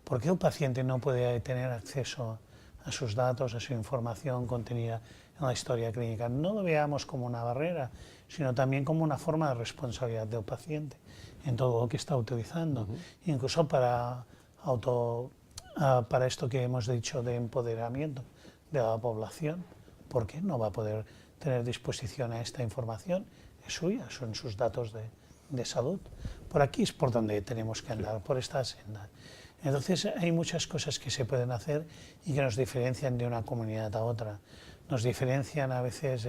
¿Por qué el paciente no puede tener acceso a sus datos, a su información contenida en la historia clínica? No lo veamos como una barrera, sino también como una forma de responsabilidad del paciente en todo lo que está utilizando. Incluso para esto que hemos dicho de empoderamiento de la población, ¿por qué no va a poder tener disposición a esta información? Es suya, son sus datos de salud. Por aquí es por donde tenemos que andar, por esta senda. Entonces hay muchas cosas que se pueden hacer y que nos diferencian de una comunidad a otra. Nos diferencian a veces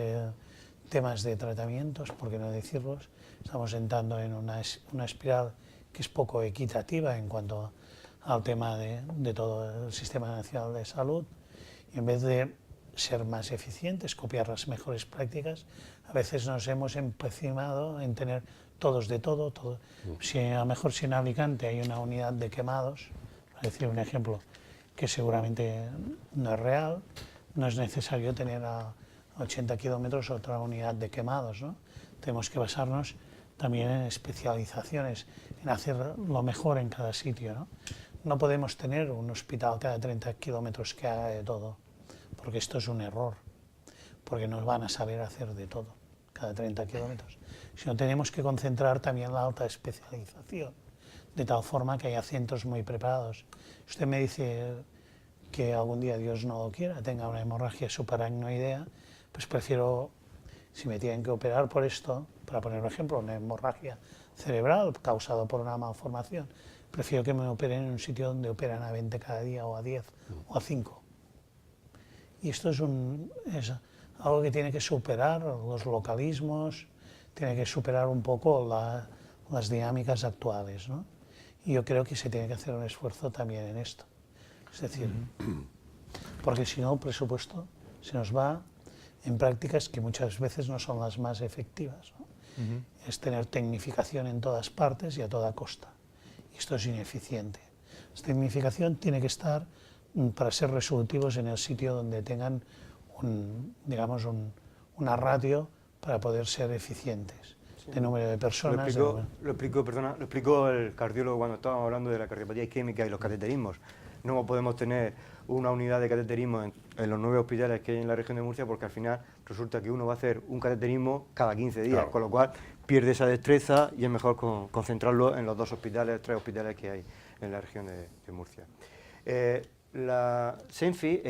temas de tratamientos, por qué no decirlos. Estamos entrando en una espiral que es poco equitativa en cuanto al tema de todo el Sistema Nacional de Salud. Y en vez de ser más eficientes, copiar las mejores prácticas, a veces nos hemos empecinado en tener todos de todo. Si a lo mejor si en Alicante hay una unidad de quemados, para decir un ejemplo que seguramente no es real, no es necesario tener a 80 kilómetros otra unidad de quemados, ¿no? Tenemos que basarnos también en especializaciones, en hacer lo mejor en cada sitio, ¿no? No podemos tener un hospital cada 30 kilómetros que haga de todo, porque esto es un error, porque no van a saber hacer de todo cada 30 kilómetros, sino tenemos que concentrar también la alta especialización, de tal forma que haya centros muy preparados. Usted me dice que algún día, Dios no lo quiera, tenga una hemorragia subaracnoidea, pues prefiero, si me tienen que operar por esto, para poner un ejemplo, una hemorragia cerebral causada por una malformación, prefiero que me operen en un sitio donde operan a 20 cada día, o a 10, o a 5. Y esto es algo que tiene que superar los localismos, tiene que superar un poco las dinámicas actuales, ¿no? Y yo creo que se tiene que hacer un esfuerzo también en esto. Es decir, porque si no el presupuesto se nos va en prácticas que muchas veces no son las más efectivas, ¿no? Es tener tecnificación en todas partes y a toda costa. Y esto es ineficiente. La tecnificación tiene que estar para ser resolutivos en el sitio donde tengan una ratio para poder ser eficientes, de número de personas. Lo explicó el cardiólogo cuando estábamos hablando de la cardiopatía isquémica y los cateterismos. No podemos tener una unidad de cateterismo en los 9 hospitales que hay en la región de Murcia, porque al final resulta que uno va a hacer un cateterismo cada 15 días, claro. Con lo cual pierde esa destreza y es mejor concentrarlo en los 3 hospitales que hay en la región de Murcia. La SENFI,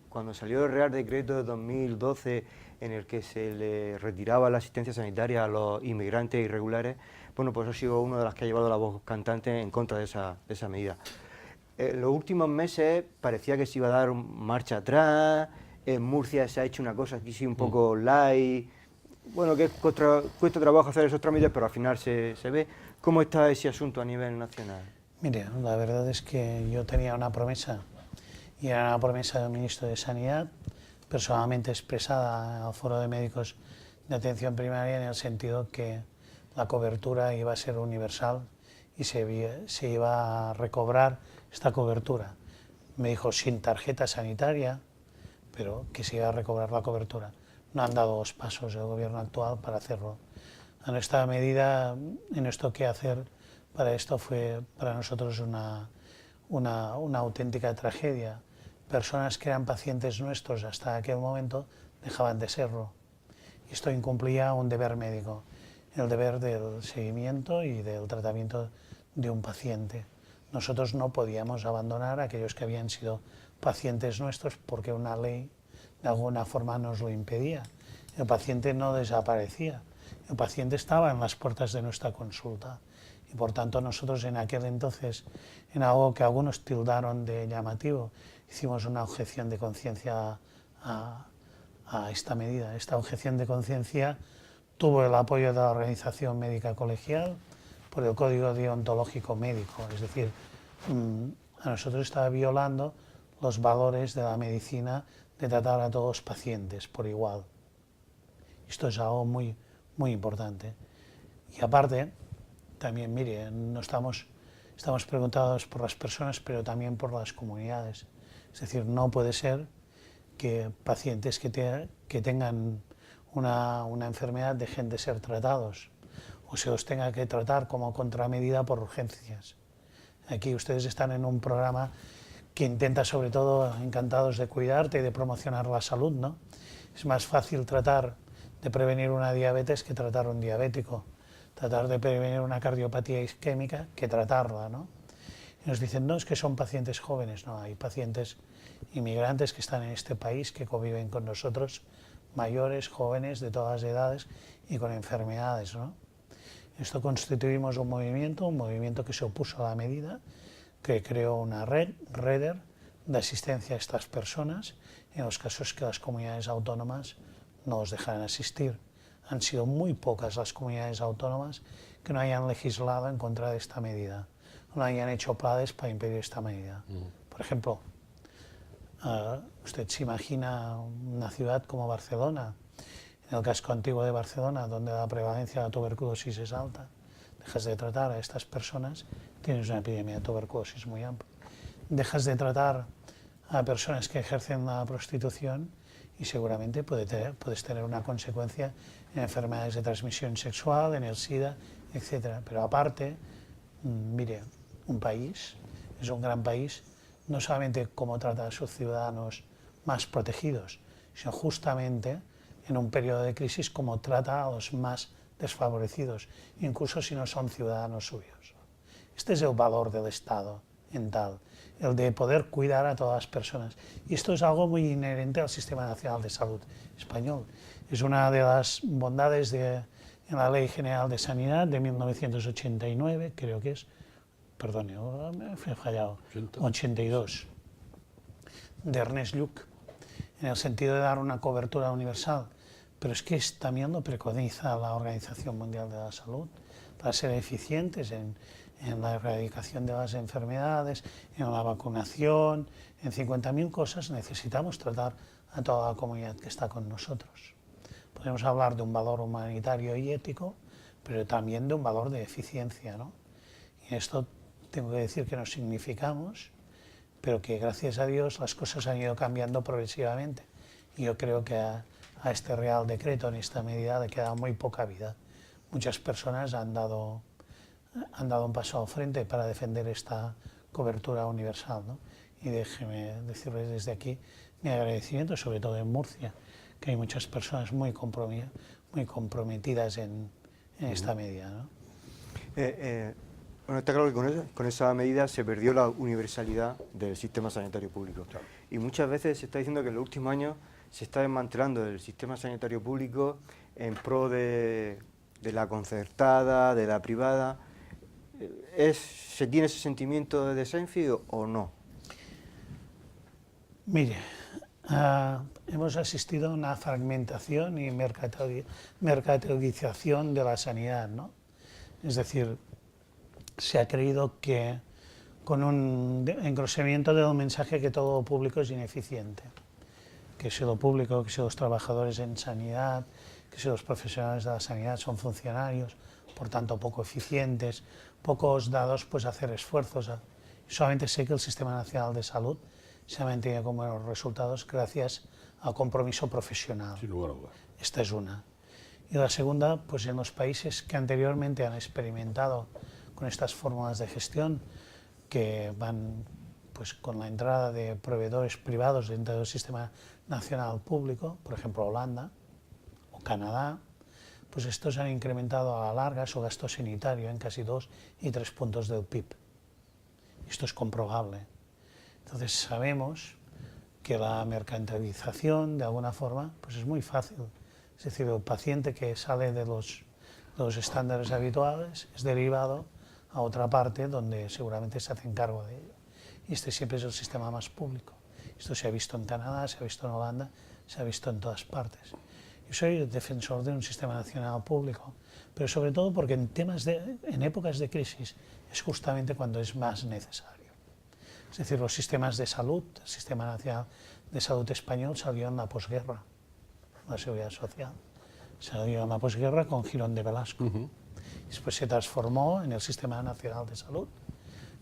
cuando salió el Real Decreto de 2012 en el que se le retiraba la asistencia sanitaria a los inmigrantes irregulares, bueno, pues ha sido una de las que ha llevado la voz cantante en contra de esa medida. En los últimos meses parecía que se iba a dar marcha atrás, en Murcia se ha hecho una cosa aquí sí un poco light, bueno, que cuesta trabajo hacer esos trámites, pero al final se ve. ¿Cómo está ese asunto a nivel nacional? Mire, la verdad es que yo tenía una promesa, y era una promesa del ministro de Sanidad, personalmente expresada al Foro de Médicos de Atención Primaria, en el sentido que la cobertura iba a ser universal y se iba a recobrar esta cobertura. Me dijo sin tarjeta sanitaria, pero que se iba a recobrar la cobertura. No han dado los pasos el gobierno actual para hacerlo. A nuestra medida, en esto que hacer para esto fue para nosotros una auténtica tragedia. Personas que eran pacientes nuestros hasta aquel momento dejaban de serlo. Y esto incumplía un deber médico, el deber del seguimiento y del tratamiento de un paciente. Nosotros no podíamos abandonar a aquellos que habían sido pacientes nuestros porque una ley de alguna forma nos lo impedía. El paciente no desaparecía, el paciente estaba en las puertas de nuestra consulta. Y por tanto nosotros en aquel entonces, en algo que algunos tildaron de llamativo, hicimos una objeción de conciencia a esta medida. Esta objeción de conciencia tuvo el apoyo de la Organización Médica Colegial por el Código Deontológico Médico, es decir, a nosotros estaba violando los valores de la medicina de tratar a todos los pacientes por igual. Esto es algo muy, muy importante. Y aparte, también, mire, estamos preocupados por las personas, pero también por las comunidades. Es decir, no puede ser que pacientes que tengan una enfermedad dejen de ser tratados o se los tenga que tratar como contramedida por urgencias. Aquí ustedes están en un programa que intenta, sobre todo, encantados de cuidarte y de promocionar la salud, ¿no? Es más fácil tratar de prevenir una diabetes que tratar un diabético, tratar de prevenir una cardiopatía isquémica que tratarla, ¿no? Y nos dicen, no, es que son pacientes jóvenes, no, hay pacientes inmigrantes que están en este país, que conviven con nosotros, mayores, jóvenes, de todas las edades y con enfermedades, ¿no? Esto constituimos un movimiento que se opuso a la medida, que creó una red, REDER, de asistencia a estas personas en los casos que las comunidades autónomas no os dejan asistir. Han sido muy pocas las comunidades autónomas que no hayan legislado en contra de esta medida, no hayan hecho planes para impedir esta medida. Por ejemplo, usted se imagina una ciudad como Barcelona, en el casco antiguo de Barcelona, donde la prevalencia de la tuberculosis es alta, dejas de tratar a estas personas, tienes una epidemia de tuberculosis muy amplia. Dejas de tratar a personas que ejercen la prostitución y seguramente puedes tener una consecuencia en enfermedades de transmisión sexual, en el SIDA, etc. Pero aparte, mire, un país es un gran país, no solamente cómo trata a sus ciudadanos más protegidos, sino justamente en un periodo de crisis cómo trata a los más desfavorecidos, incluso si no son ciudadanos suyos. Este es el valor del Estado en tal, el de poder cuidar a todas las personas. Y esto es algo muy inherente al Sistema Nacional de Salud español. Es una de las bondades en la Ley General de Sanidad de 1989, creo que es, perdone, me he fallado, 82, de Ernest Lluch, en el sentido de dar una cobertura universal. Pero es que también lo preconiza la Organización Mundial de la Salud, para ser eficientes en la erradicación de las enfermedades, en la vacunación, en 50.000 cosas necesitamos tratar a toda la comunidad que está con nosotros. Podemos hablar de un valor humanitario y ético, pero también de un valor de eficiencia, ¿no? Y esto tengo que decir que nos significamos, pero que gracias a Dios las cosas han ido cambiando progresivamente. Y yo creo que a este Real Decreto, en esta medida, le queda muy poca vida. Muchas personas han dado un paso al frente para defender esta cobertura universal, ¿no? Y déjeme decirles desde aquí mi agradecimiento, sobre todo en Murcia, que hay muchas personas muy comprometidas en esta medida, ¿no? Bueno, está claro que con esa medida se perdió la universalidad del sistema sanitario público. Claro. Y muchas veces se está diciendo que en los últimos años se está desmantelando el sistema sanitario público en pro de la concertada, de la privada. ¿Se tiene ese sentimiento de Senfi o no? Mire, hemos asistido a una fragmentación y mercantilización de la sanidad, ¿no? Es decir, se ha creído que con un engrosamiento del mensaje que todo lo público es ineficiente, que si lo público, que si los trabajadores en sanidad, que si los profesionales de la sanidad son funcionarios, por tanto poco eficientes, pocos dados pues, a hacer esfuerzos. Solamente sé que el Sistema Nacional de Salud se ha mantenido con buenos resultados gracias al compromiso profesional. Sin lugar a dudas. Esta es una. Y la segunda, pues en los países que anteriormente han experimentado con estas fórmulas de gestión, que van pues, con la entrada de proveedores privados dentro del Sistema Nacional Público, por ejemplo Holanda o Canadá, pues estos han incrementado a la larga su gasto sanitario en casi 2 y 3 puntos del PIB. Esto es comprobable. Entonces sabemos que la mercantilización, de alguna forma, pues es muy fácil. Es decir, el paciente que sale de los estándares habituales es derivado a otra parte donde seguramente se hacen cargo de ello. Y este siempre es el sistema más público. Esto se ha visto en Canadá, se ha visto en Holanda, se ha visto en todas partes. Yo soy defensor de un sistema nacional público, pero sobre todo porque en épocas de crisis es justamente cuando es más necesario. Es decir, los sistemas de salud, el Sistema Nacional de Salud español salió en la posguerra, la Seguridad Social. Salió en la posguerra con Girón de Velasco. Después se transformó en el Sistema Nacional de Salud,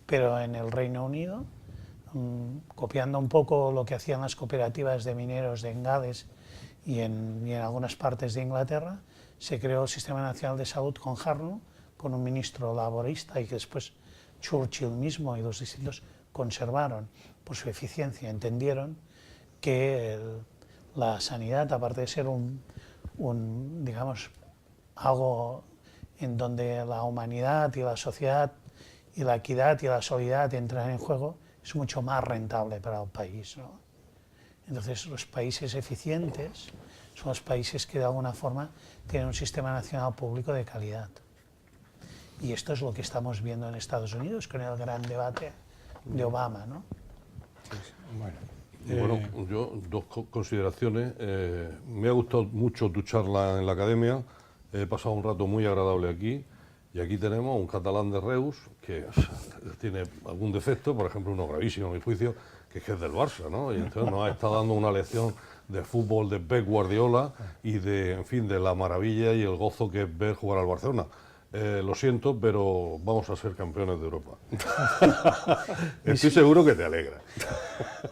pero en el Reino Unido, copiando un poco lo que hacían las cooperativas de mineros de Gales y en algunas partes de Inglaterra, se creó el Sistema Nacional de Salud con Harlow, con un ministro laborista, y que después Churchill mismo y los distintos conservaron por su eficiencia. Entendieron que la sanidad, aparte de ser digamos, algo en donde la humanidad y la sociedad y la equidad y la solidaridad entran en juego, es mucho más rentable para el país, ¿no? Entonces, los países eficientes son los países que de alguna forma tienen un sistema nacional público de calidad. Y esto es lo que estamos viendo en Estados Unidos con el gran debate de Obama, ¿no? Bueno, yo dos consideraciones. Me ha gustado mucho tu charla en la academia. He pasado un rato muy agradable aquí. Y aquí tenemos un catalán de Reus que tiene algún defecto, por ejemplo, uno gravísimo a mi juicio, que es del Barça, ¿no? Y entonces nos ha estado dando una lección de fútbol de Pep Guardiola y de, en fin, de la maravilla y el gozo que es ver jugar al Barcelona. Lo siento, pero vamos a ser campeones de Europa. Estoy seguro que te alegra.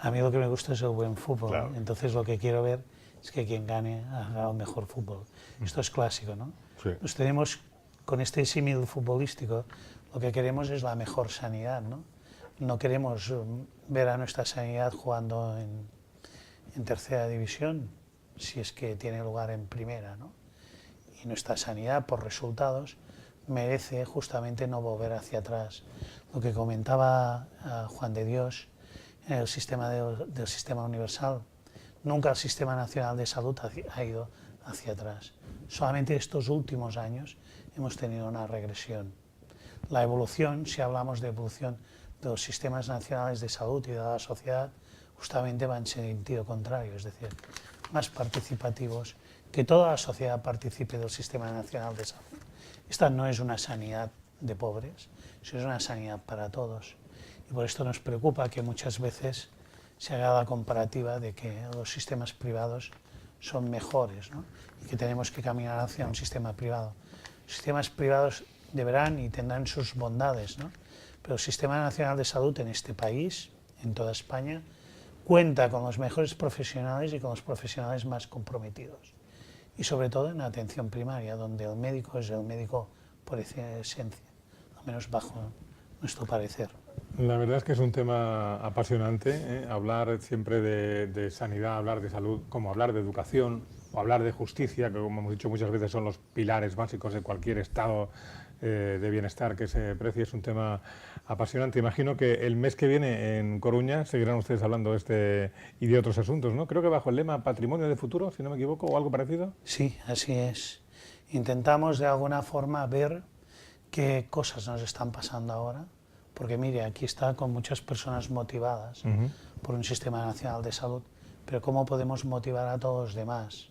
A mí lo que me gusta es el buen fútbol, Claro. entonces lo que quiero ver es que quien gane haga el mejor fútbol. Esto es clásico, ¿no? Sí. Nos tenemos, con este símil futbolístico, lo que queremos es la mejor sanidad, ¿no? No queremos ver a nuestra sanidad jugando en tercera división, si es que tiene lugar en primera, ¿no? Y nuestra sanidad, por resultados, merece justamente no volver hacia atrás. Lo que comentaba Juan de Dios en el sistema del sistema universal, nunca el Sistema Nacional de Salud ha ido hacia atrás. Solamente estos últimos años hemos tenido una regresión. La evolución, si hablamos de evolución de los sistemas nacionales de salud y de la sociedad, justamente va en sentido contrario, es decir, más participativos, que toda la sociedad participe del Sistema Nacional de Salud. Esta no es una sanidad de pobres, sino es una sanidad para todos. Y por esto nos preocupa que muchas veces se haga la comparativa de que los sistemas privados son mejores, ¿no? Y que tenemos que caminar hacia un sistema privado. Los sistemas privados deberán y tendrán sus bondades, ¿no? Pero el Sistema Nacional de Salud en este país, en toda España, cuenta con los mejores profesionales y con los profesionales más comprometidos. Y sobre todo en la atención primaria, donde el médico es el médico por esencia, al menos bajo nuestro parecer. La verdad es que es un tema apasionante, hablar siempre de sanidad, hablar de salud, como hablar de educación o hablar de justicia, que como hemos dicho muchas veces son los pilares básicos de cualquier estado de bienestar que se precie. Es un tema apasionante. Imagino que el mes que viene en Coruña seguirán ustedes hablando de este y de otros asuntos, ¿no? Creo que bajo el lema Patrimonio de Futuro, si no me equivoco, o algo parecido. Sí, así es. Intentamos de alguna forma ver qué cosas nos están pasando ahora, porque mire, aquí está con muchas personas motivadas por un Sistema Nacional de Salud, pero ¿cómo podemos motivar a todos los demás?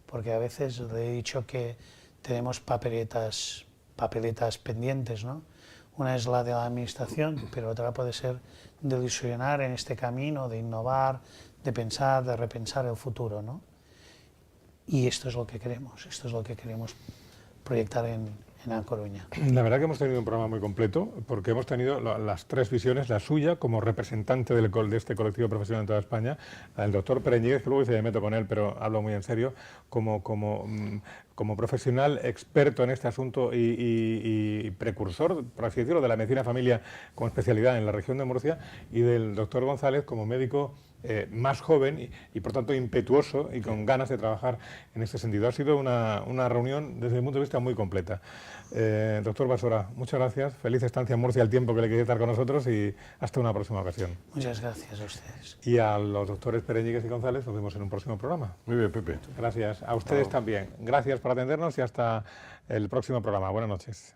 Porque a veces le he dicho que tenemos papeletas pendientes, ¿no? Una es la de la administración, pero otra puede ser de ilusionar en este camino, de innovar, de pensar, de repensar el futuro, ¿no? Y esto es lo que queremos proyectar en A Coruña. La verdad que hemos tenido un programa muy completo, porque hemos tenido las tres visiones, la suya como representante de este colectivo profesional en toda España, la del doctor Pereñíguez, que luego se me meto con él, pero hablo muy en serio, como profesional experto en este asunto y precursor, por así decirlo, de la medicina familia como especialidad en la región de Murcia, y del doctor González como médico más joven y por tanto impetuoso y con ganas de trabajar en este sentido. Ha sido una reunión desde mi punto de vista muy completa. Doctor Basora, muchas gracias, feliz estancia en Murcia, el tiempo que le quede estar con nosotros, y hasta una próxima ocasión. Muchas gracias a ustedes. Y a los doctores Pereñíguez y González nos vemos en un próximo programa. Muy bien, Pepe. Gracias. A ustedes también. Gracias por atendernos y hasta el próximo programa. Buenas noches.